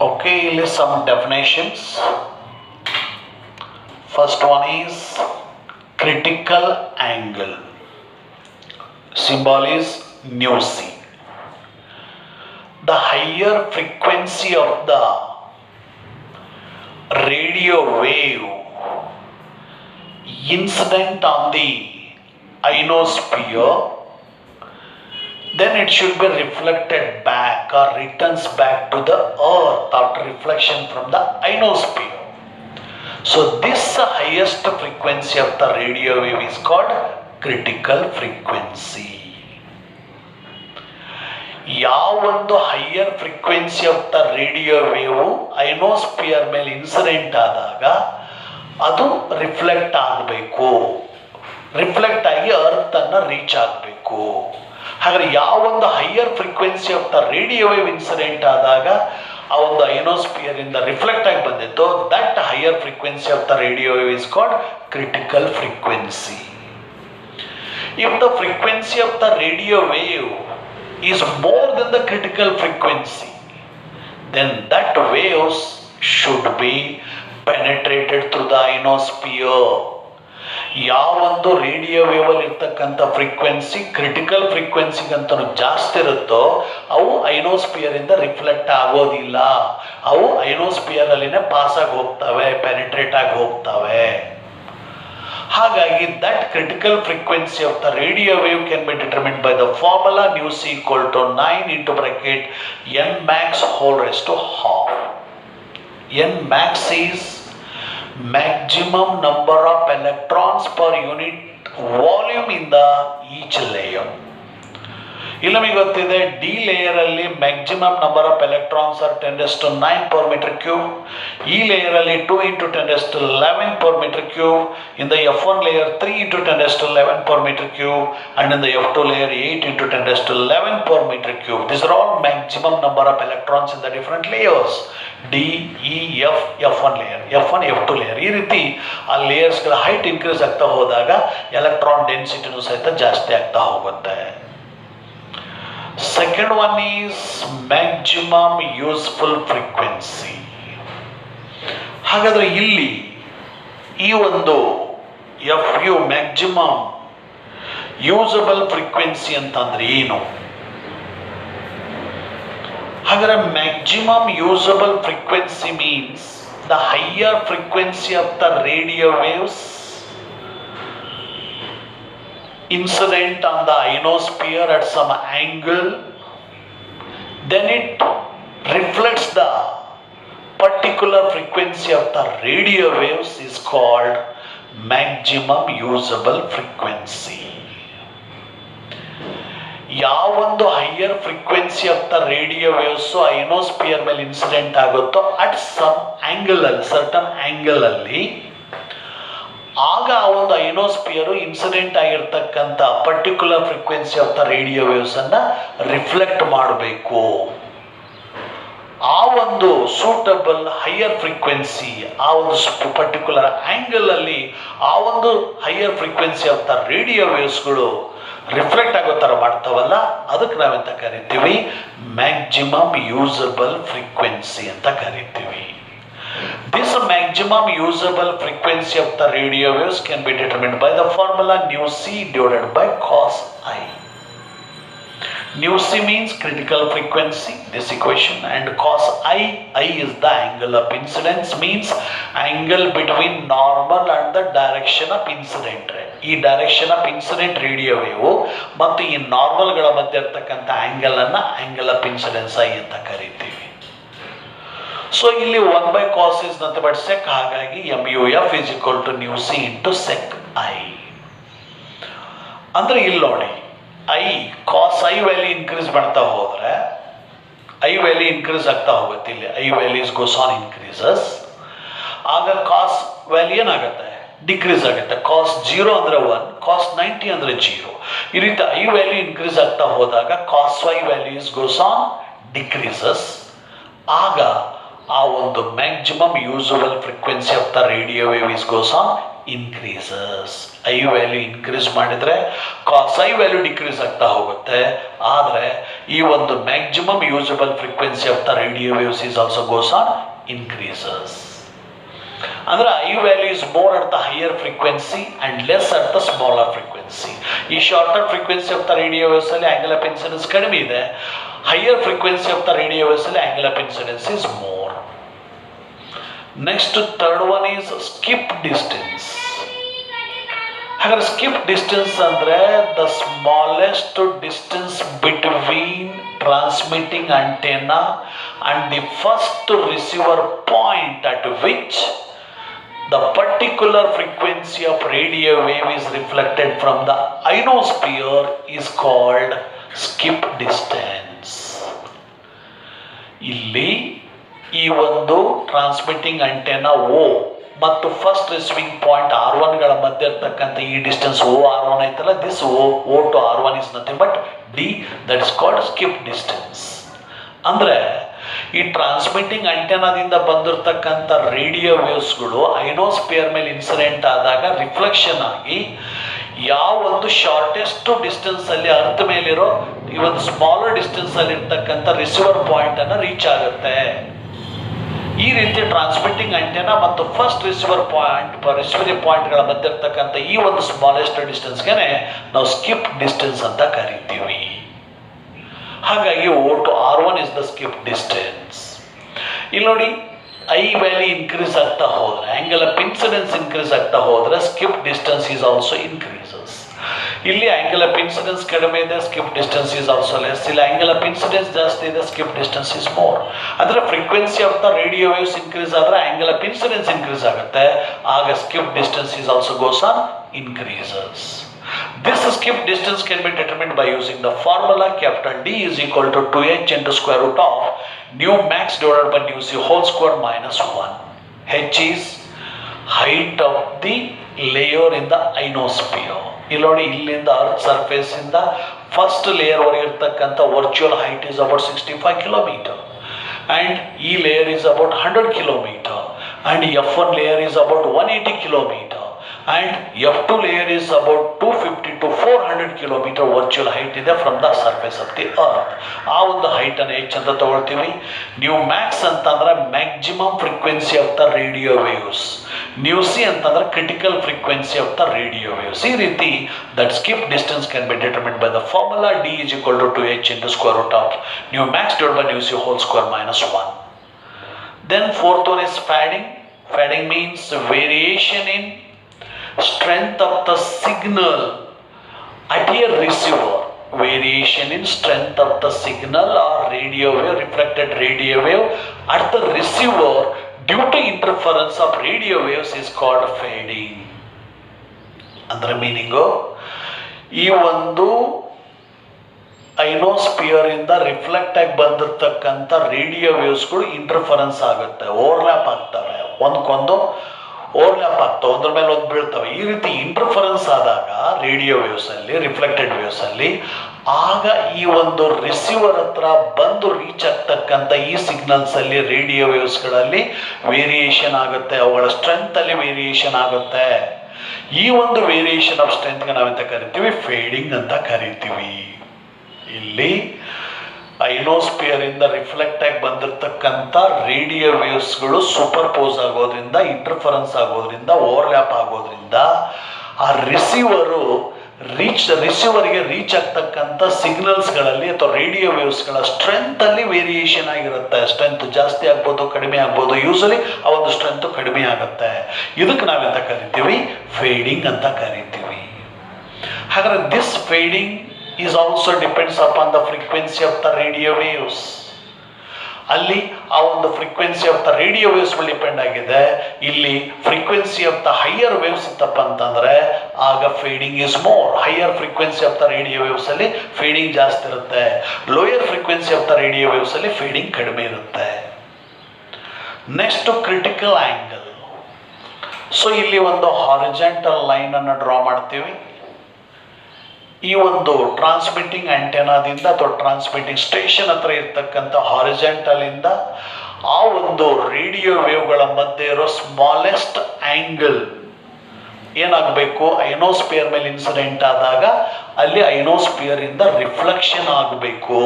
Okay, list some definitions. First one is critical angle. Symbol is nu c. The higher frequency of the radio wave incident on the ionosphere, then it should be reflected back or returns back to the earth after reflection from the ionosphere. So this highest frequency of the radio wave is called critical frequency. ಯಾವೊಂದು higher frequency of the radio wave ionosphere ಮೇಲೆ incident ಆದಾಗ ಅದು reflect ಆಗಬೇಕು, reflect ಆಗಿ earth ಅನ್ನ reach ಆಗಬೇಕು. ಹಾಗಾದ್ರೆ ಯಾವೊಂದು higher frequency of the radio wave incident ಆದಾಗ ಆ ಒಂದು ಐನೋಸ್ಪಿಯರ್ ಇಂದ ರಿಫ್ಲೆಕ್ಟ್ ಆಗಿ ಬಂದಿತ್ತು, that higher frequency of the radio wave is called critical frequency. If the frequency of the radio wave is more than the critical frequency, then that waves should be penetrated through the ionosphere. ಯಾವೊಂದು radio wave ಅಲ್ಲಿ ಇರ್ತಕ್ಕಂಥ frequency critical ಫ್ರೀಕ್ವೆನ್ಸಿಗಂತೂ ಜಾಸ್ತಿ ಇರುತ್ತೋ ಅವು ionosphere ಇಂದ reflect ಆಗೋದಿಲ್ಲ, ಅವು ionosphere ಅಲ್ಲಿನೇ pass ಆಗಿ ಹೋಗ್ತವೆ, ಪೆನಿಟ್ರೇಟ್ ಆಗಿ ಹೋಗ್ತವೆ. ಹಾಗಾಗಿ that critical frequency of the radio wave can be determined by the formula nu c equal to 9 into bracket n max whole raised to half. N max is maximum number of electrons per unit volume in the each layer. ಇಲ್ಲಿ ನಮಗೆ ಗೊತ್ತಿದೆ D layer ಅಲ್ಲಿ maximum number of electrons R 10⁹ per meter cube. ಈ layer ಅಲ್ಲಿ 2 × 10⁻11 per meter cube. In the F1 layer 3 × 10⁻11 per meter cube, and in the F2 layer 8 × 10⁻11 per meter cube. These are all maximum number of electrons in the different layers. D E F F1 layer, F1 F2 layer. ಈ ರೀತಿ ಆ ಲೇಯರ್ಸ್ಗಳ height increase ಆಗ್ತಾ ಹೋದಾಗ electron ಡೆನ್ಸಿಟಿನೂ ಸಹಿತ ಜಾಸ್ತಿ ಆಗ್ತಾ ಹೋಗುತ್ತೆ. Second one is maximum useful frequency. ಹಾಗಾದ್ರೆ ಇಲ್ಲಿ ಈ ಒಂದು FU ಮ್ಯಾಕ್ಸಿಮಮ್ ಯೂಸಬಲ್ ಫ್ರೀಕ್ವೆನ್ಸಿ ಅಂತಂದ್ರೆ ಏನು? ಹಾಗಾದ್ರೆ maximum usable frequency means the higher frequency of the radio waves incident on the ionosphere at some angle, then it reflects the particular frequency of the radio waves is called maximum usable frequency. ಯಾವೊಂದು higher frequency of the radio waves ionosphere ಮೇಲೆ incident ಆಗುತ್ತೋ at some angle ಅಲ್ಲಿ, certain angle ಅಲ್ಲಿ, ಆಗ ಆ ಒಂದು ಐನೋಸ್ಪಿಯರು incident ಆಗಿರ್ತಕ್ಕಂಥ particular frequency of the radio waves ಅನ್ನ ರಿಫ್ಲೆಕ್ಟ್ ಮಾಡಬೇಕು. ಆ ಒಂದು ಸೂಟಬಲ್ ಹೈಯರ್ ಫ್ರೀಕ್ವೆನ್ಸಿ, ಆ ಒಂದು ಪರ್ಟಿಕ್ಯುಲರ್ ಆಂಗಲ್ ಅಲ್ಲಿ ಆ ಒಂದು higher frequency of the radio ವೇವ್ಸ್ಗಳು ರಿಫ್ಲೆಕ್ಟ್ ಆಗೋ ಥರ ಮಾಡ್ತಾವಲ್ಲ, ಅದಕ್ಕೆ ನಾವೆಂತ ಕರಿತೀವಿ? ಮ್ಯಾಕ್ಸಿಮಮ್ ಯೂಸಬಲ್ ಫ್ರೀಕ್ವೆನ್ಸಿ ಅಂತ ಕರಿತೀವಿ. This maximum usable frequency of the radio waves can be determined by the formula nu c divided by cos I. Nu c means critical frequency, this equation, and cos I is the angle of incidence, means angle between normal and the direction of incident. ಈ direction of incident radio wave ಮತ್ತು ಈ ನಾರ್ಮಲ್ಗಳ ಮಧ್ಯೆ ಇರ್ತಕ್ಕಂಥ angle ಅನ್ನ angle of incidence I ಅಂತ ಕರಿತೀವಿ. So ಇಲ್ಲಿ 1/cos is nothing but sec, ಹಾಗಾಗಿ MUF is equal to nu c into sec I. ಅಂದ್ರೆ ಇಲ್ಲಿ ನೋಡಿ, I cos I value increase ಮಾಡ್ತಾ ಹೋದ್ರೆ ಐ ವ್ಯಾಲ್ಯೂ ಇನ್ಕ್ರೀಸ್ ಆಗ್ತಾ ಹೋಗುತ್ತೆ. ಇಲ್ಲಿ I values goes on increases. ಆಗ ಕಾಸ್ ವ್ಯಾಲ್ಯೂ ಏನಾಗುತ್ತೆ? ಡಿಕ್ರೀಸ್ ಆಗುತ್ತೆ. ಕಾಸ್ 0 ಅಂದ್ರೆ 1, ಕಾಸ್ 90 ಅಂದ್ರೆ 0. ಈ ರೀತಿ ಐ ವ್ಯಾಲ್ಯೂ ಇನ್ಕ್ರೀಸ್ ಆಗ್ತಾ ಹೋದಾಗ cos i values goes on decreases. ಆಗ ಆ ಒಂದು maximum usable frequency of the radio wave is goes on increases. I value increase ಮಾಡಿದರೆ ಕಾಸ್ ಐ ವ್ಯಾಲ್ಯೂ ಡಿಕ್ರೀಸ್ ಆಗ್ತಾ ಹೋಗುತ್ತೆ. ಆದರೆ ಈ ಒಂದು maximum usable frequency of the radio waves is also goes on increases. ಅಂದ್ರೆ i value is more at the higher frequency and less at the smaller frequency. ಈ shorter frequency of the radio waves ಅಲ್ಲಿ angle of incidence ಕಡಿಮೆ ಇದೆ. Higher frequency of the radio waves ಅಲ್ಲಿ angle of incidence is more. Next third one is skip distance. ಹಾಗಾದ್ರೆ skip distance ಅಂದ್ರೆ the smallest distance between transmitting antenna and the first receiver point at which the particular frequency of radio wave is reflected from the ionosphere is called skip distance. ಇಲ್ಲಿ ಈ ಒಂದು transmitting antenna ಓ ಮತ್ತು first receiving point R1ಗಳ ಮಧ್ಯೆ ಇರ್ತಕ್ಕಂಥ ಈ distance OR1 ಐತಲ್ಲ, this O to R1 is nothing but D, that is called skip distance. ಅಂದರೆ ಈ ಟ್ರಾನ್ಸ್ಮಿಟಿಂಗ್ ಅಂಟೆನಾದಿಂದ ಬಂದಿರತಕ್ಕಂಥ ರೇಡಿಯೋ ವೇವ್ಸ್ಗಳು ಐನೋಸ್ಪಿಯರ್ ಮೇಲೆ ಇನ್ಸಿಡೆಂಟ್ ಆದಾಗ ರಿಫ್ಲೆಕ್ಷನ್ ಆಗಿ ಯಾವ ಒಂದು ಶಾರ್ಟೆಸ್ಟ್ ಡಿಸ್ಟೆನ್ಸ್ ಅಲ್ಲಿ ಅರ್ಥ ಮೇಲಿರೋ ಈ ಒಂದು ಸ್ಮಾಲರ್ ಡಿಸ್ಟೆನ್ಸ್ ಅಲ್ಲಿ ಇರ್ತಕ್ಕಂಥ ರಿಸೀವರ್ ಪಾಯಿಂಟ್ ಅನ್ನು ರೀಚ್ ಆಗುತ್ತೆ. ಈ ರೀತಿ ಟ್ರಾನ್ಸ್ಮಿಟಿಂಗ್ ಅಂಟೆನಾ ಮತ್ತು ಫಸ್ಟ್ ರಿಸೀವರ್ ಪಾಯಿಂಟ್ಗಳ ಮಧ್ಯೆ ಇರ್ತಕ್ಕಂಥ ಈ ಒಂದು ಸ್ಮಾಲೆಸ್ಟ್ ಡಿಸ್ಟೆನ್ಸ್ಗೆ ನಾವು ಸ್ಕಿಪ್ ಡಿಸ್ಟೆನ್ಸ್ ಅಂತ ಕರಿತೀವಿ. ಹಾಗಾಗಿ O to R1 is the skip distance. ಇಲ್ಲಿ ನೋಡಿ, ಐ ವ್ಯಾಲ್ಯೂ ಇನ್ಕ್ರೀಸ್ ಆಗ್ತಾ ಹೋದ್ರೆ, ಆಂಗಲ್ ಆಫ್ ಇನ್ಸಿಡೆನ್ಸ್ ಇನ್ಕ್ರೀಸ್ ಆಗ್ತಾ ಹೋದ್ರೆ skip distance is also increases. ಇಲ್ಲಿ ಆಂಗಲ್ ಆಫ್ ಇನ್ಸಿಡೆನ್ಸ್ ಕಡಿಮೆ ಇದೆ, skip distance is also less. ಇಲ್ಲಿ ಆಂಗಲ್ ಆಫ್ ಇನ್ಸಿಡೆನ್ಸ್ ಜಾಸ್ತಿ ಇದೆ, ಸ್ಕಿಪ್ ಡಿಸ್ಟೆನ್ಸ್ ಈಸ್ ಮೋರ್. ಅಂದ್ರೆ frequency of the radio waves increase ಆದ್ರೆ ಆಂಗಲ್ ಆಫ್ ಇನ್ಸಿಡೆನ್ಸ್ ಇನ್ಕ್ರೀಸ್ ಆಗುತ್ತೆ, ಆಗ skip distance is also goes on increases. This skip distance can be determined by using the formula capital D is equal to 2h into square root of nu max divided by nu c whole square minus 1. H is height of the layer in the ionosphere. ಇಲ್ಲಿ ನೋಡಿ, ಇಲ್ಲಿಂದ earth surface ಇಂದ first layer ವರೆಗೆ ಇರ್ತಕ್ಕಂಥ virtual height is about 65 kilometre and ಈ layer is about 100 kilometre and F1 layer is about 180 kilometre and F2 layer is about 250 to 400 kilometer virtual height ಇದೆ from the surface of the earth. ಆ ಒಂದು height ಅನ್ನು H ಅಂತ ತಗೊಳ್ತೀವಿ. Nu max ಅಂತಂದ್ರೆ maximum frequency of the radio waves, nu C ಅಂತಂದ್ರೆ critical frequency of the radio waves. ಈ ರೀತಿ that skip distance can be determined by the formula D is equal to 2h into square root of nu max divided by nu c whole square minus 1. Then fourth one is fading. Fading means variation in strength of the signal at a receiver. Variation in strength of the signal or radio wave, reflected radio wave at the receiver due to interference of radio waves is called fading. ಅಂದ್ರೆ meaning, ಈ ಒಂದು ionosphere ಇಂದ reflect ಆಗಿ ಬಂದಿರತಕ್ಕಂಥ radio ವೇವ್ಸ್ಗಳು interference ಆಗುತ್ತೆ, overlap ಆಗ್ತವೆ, ಒಂದಕ್ಕೊಂದು overlap ಆಗ್ತವೆ, ಒಂದ್ರ ಮೇಲೆ ಒಂದು ಬೀಳ್ತವೆ. ಈ ರೀತಿ ಇಂಟರ್ಫರೆನ್ಸ್ ಆದಾಗ ರೇಡಿಯೋ ವೇವ್ಸ್ ಅಲ್ಲಿ, ರಿಫ್ಲೆಕ್ಟೆಡ್ ವೇವ್ಸ್ ಅಲ್ಲಿ, ಆಗ ಈ ಒಂದು ರಿಸೀವರ್ ಹತ್ರ ಬಂದು ರೀಚ್ ಆಗ್ತಕ್ಕಂಥ ಈ ಸಿಗ್ನಲ್ಸ್ ಅಲ್ಲಿ ರೇಡಿಯೋ ವೇವ್ಸ್ಗಳಲ್ಲಿ ವೇರಿಯೇಷನ್ ಆಗುತ್ತೆ, ಅವುಗಳ ಸ್ಟ್ರೆಂತ್ ಅಲ್ಲಿ ವೇರಿಯೇಷನ್ ಆಗುತ್ತೆ. ಈ ಒಂದು ವೇರಿಯೇಷನ್ ಆಫ್ ಸ್ಟ್ರೆಂತ್ಗೆ ನಾವೆಂತ ಕರಿತೀವಿ? ಫೇಡಿಂಗ್ ಅಂತ ಕರಿತೀವಿ. ಇಲ್ಲಿ ಐನೋಸ್ಪಿಯರ್ ಇಂದ ರಿಫ್ಲೆಕ್ಟ್ ಆಗಿ ಬಂದಿರತಕ್ಕಂಥ ರೇಡಿಯೋ ವೇವ್ಸ್ಗಳು ಸೂಪರ್ ಪೋಸ್ ಆಗೋದ್ರಿಂದ, ಇಂಟರ್ಫರೆನ್ಸ್ ಆಗೋದ್ರಿಂದ, ಓವರ್ಲ್ಯಾಪ್ ಆಗೋದ್ರಿಂದ ಆ ರಿಸೀವರ್ಗೆ ರೀಚ್ ಆಗ್ತಕ್ಕಂಥ ಸಿಗ್ನಲ್ಸ್ಗಳಲ್ಲಿ ಅಥವಾ ರೇಡಿಯೋ ವೇವ್ಸ್ಗಳ ಸ್ಟ್ರೆಂತ್ ಅಲ್ಲಿ ವೇರಿಯೇಷನ್ ಆಗಿರುತ್ತೆ. ಸ್ಟ್ರೆಂತ್ ಜಾಸ್ತಿ ಆಗ್ಬೋದು, ಕಡಿಮೆ ಆಗ್ಬೋದು. ಯೂಸಲಿ ಆ ಒಂದು ಸ್ಟ್ರೆಂತ್ ಕಡಿಮೆ ಆಗುತ್ತೆ. ಇದಕ್ಕೆ ನಾವೆಂತ ಕರಿತೀವಿ? ಫೇಡಿಂಗ್ ಅಂತ ಕರಿತೀವಿ. ಹಾಗಾದ್ರೆ this fading is also depends upon the frequency of the radio waves. ಅಲ್ಲಿ ಆ ಒಂದು frequency of the radio waves ಮೇಲೆ ಡಿಪೆಂಡ್ ಆಗಿದೆ. ಇಲ್ಲಿ frequency of the higher waves ಇತ್ತಪ್ಪ ಅಂತಂದ್ರೆ ಆಗ fading is more. Higher frequency of the radio waves ಅಲ್ಲಿ ಫೇಡಿಂಗ್ ಜಾಸ್ತಿ ಇರುತ್ತೆ, lower frequency of the radio waves ಅಲ್ಲಿ ಫೇಡಿಂಗ್ ಕಡಿಮೆ ಇರುತ್ತೆ. Next critical angle. ಸೊ ಇಲ್ಲಿ ಒಂದು ಹಾರಿಜಾಂಟಲ್ ಲೈನ್ ಅನ್ನು ಡ್ರಾ ಮಾಡ್ತೀವಿ. ಈ ಒಂದು ಟ್ರಾನ್ಸ್ಮಿಟಿಂಗ್ ಆಂಟೆನಾದಿಂದ ಅಥವಾ ಟ್ರಾನ್ಸ್ಮಿಟಿಂಗ್ ಸ್ಟೇಷನ್ ಹತ್ರ ಇರ್ತಕ್ಕಂಥ ಹಾರಿಜಾಂಟಲ್ ಇಂದ ಆ ಒಂದು ರೇಡಿಯೋ ವೇವ್ಗಳ ಮಧ್ಯೆ ಇರೋ ಸ್ಮಾಲೆಸ್ಟ್ ಆಂಗಲ್ ಏನಾಗಬೇಕು, ಐನೋಸ್ಪಿಯರ್ ಮೇಲೆ ಇನ್ಸಿಡೆಂಟ್ ಆದಾಗ ಅಲ್ಲಿ ಐನೋಸ್ಪಿಯರ್ ಇಂದ ರಿಫ್ಲೆಕ್ಷನ್ ಆಗಬೇಕು.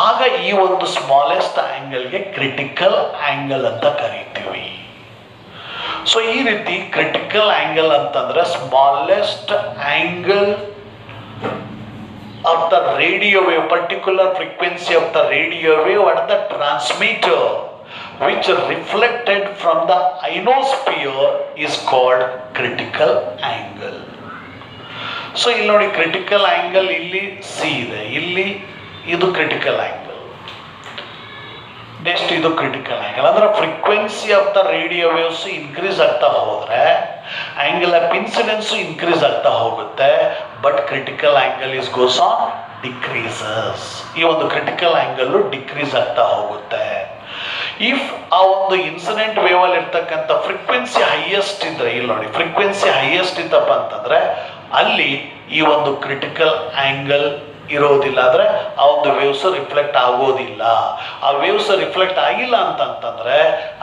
ಆಗ ಈ ಒಂದು ಸ್ಮಾಲೆಸ್ಟ್ ಆಂಗಲ್ಗೆ ಕ್ರಿಟಿಕಲ್ ಆಂಗಲ್ ಅಂತ ಕರಿತೀವಿ. ಸೊ ಈ ರೀತಿ ಕ್ರಿಟಿಕಲ್ ಆಂಗಲ್ ಅಂತಂದ್ರೆ smallest angle of the radio wave, particular frequency of the radio wave at the transmitter which reflected from the ionosphere is called critical angle. So ಇಲ್ಲಿ ನೋಡಿ critical angle ಇಲ್ಲಿ C ಇದೆ, ಇಲ್ಲಿ ಇದು critical angle, next ಇದು critical angle. ಅಂದ್ರೆ frequency of the radio waves increase ಆಗ್ತಾ ಹೋದ್ರೆ ಆಂಗಲ್ ಆಫ್ ಇನ್ಸಿಡೆನ್ಸ್ ಇನ್ಕ್ರೀಸ್ ಆಗ್ತಾ ಹೋಗುತ್ತೆ, but critical angle is goes on decreases. ಈ ಒಂದು ಕ್ರಿಟಿಕಲ್ ಆಂಗಲ್ ಡಿಕ್ರೀಸ್ ಆಗ್ತಾ ಹೋಗುತ್ತೆ. ಇಫ್ ಆ ಒಂದು ಇನ್ಸಿಡೆಂಟ್ ವೇವ್ ಅಲ್ಲಿ ಇರ್ತಕ್ಕಂಥ ಫ್ರೀಕ್ವೆನ್ಸಿ ಹೈಯೆಸ್ಟ್ ಇದ್ರೆ, ಇಲ್ಲಿ ನೋಡಿ ಫ್ರೀಕ್ವೆನ್ಸಿ ಹೈಯೆಸ್ಟ್ ಇತ್ತಪ್ಪ ಅಂತಂದ್ರೆ ಅಲ್ಲಿ ಈ ಒಂದು ಕ್ರಿಟಿಕಲ್ ಆಂಗಲ್ ಇರೋದಿಲ್ಲ, ಅಂದರೆ ಆ ಒಂದು ವೇವ್ಸ್ ರಿಫ್ಲೆಕ್ಟ್ ಆಗೋದಿಲ್ಲ. ಆ ವೇವ್ಸ್ ರಿಫ್ಲೆಕ್ಟ್ ಆಗಿಲ್ಲ ಅಂತಂತಂದ್ರೆ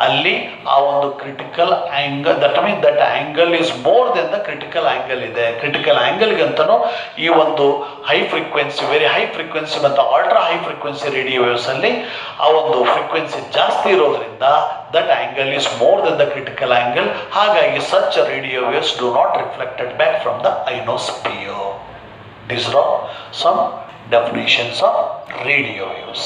ಅಲ್ಲಿ ಆ ಒಂದು critical angle, that means that angle is more than the critical angle ಇದೆ. ಕ್ರಿಟಿಕಲ್ ಆಂಗಲ್ಗಂತನೂ ಈ ಒಂದು high frequency, very high frequency ಮತ್ತು ultra high frequency radio waves ಅಲ್ಲಿ ಆ ಒಂದು ಫ್ರೀಕ್ವೆನ್ಸಿ ಜಾಸ್ತಿ ಇರೋದ್ರಿಂದ that angle is more than the critical angle. ಹಾಗಾಗಿ such radio waves do not reflected back from the ionosphere. These are some definitions of radio waves.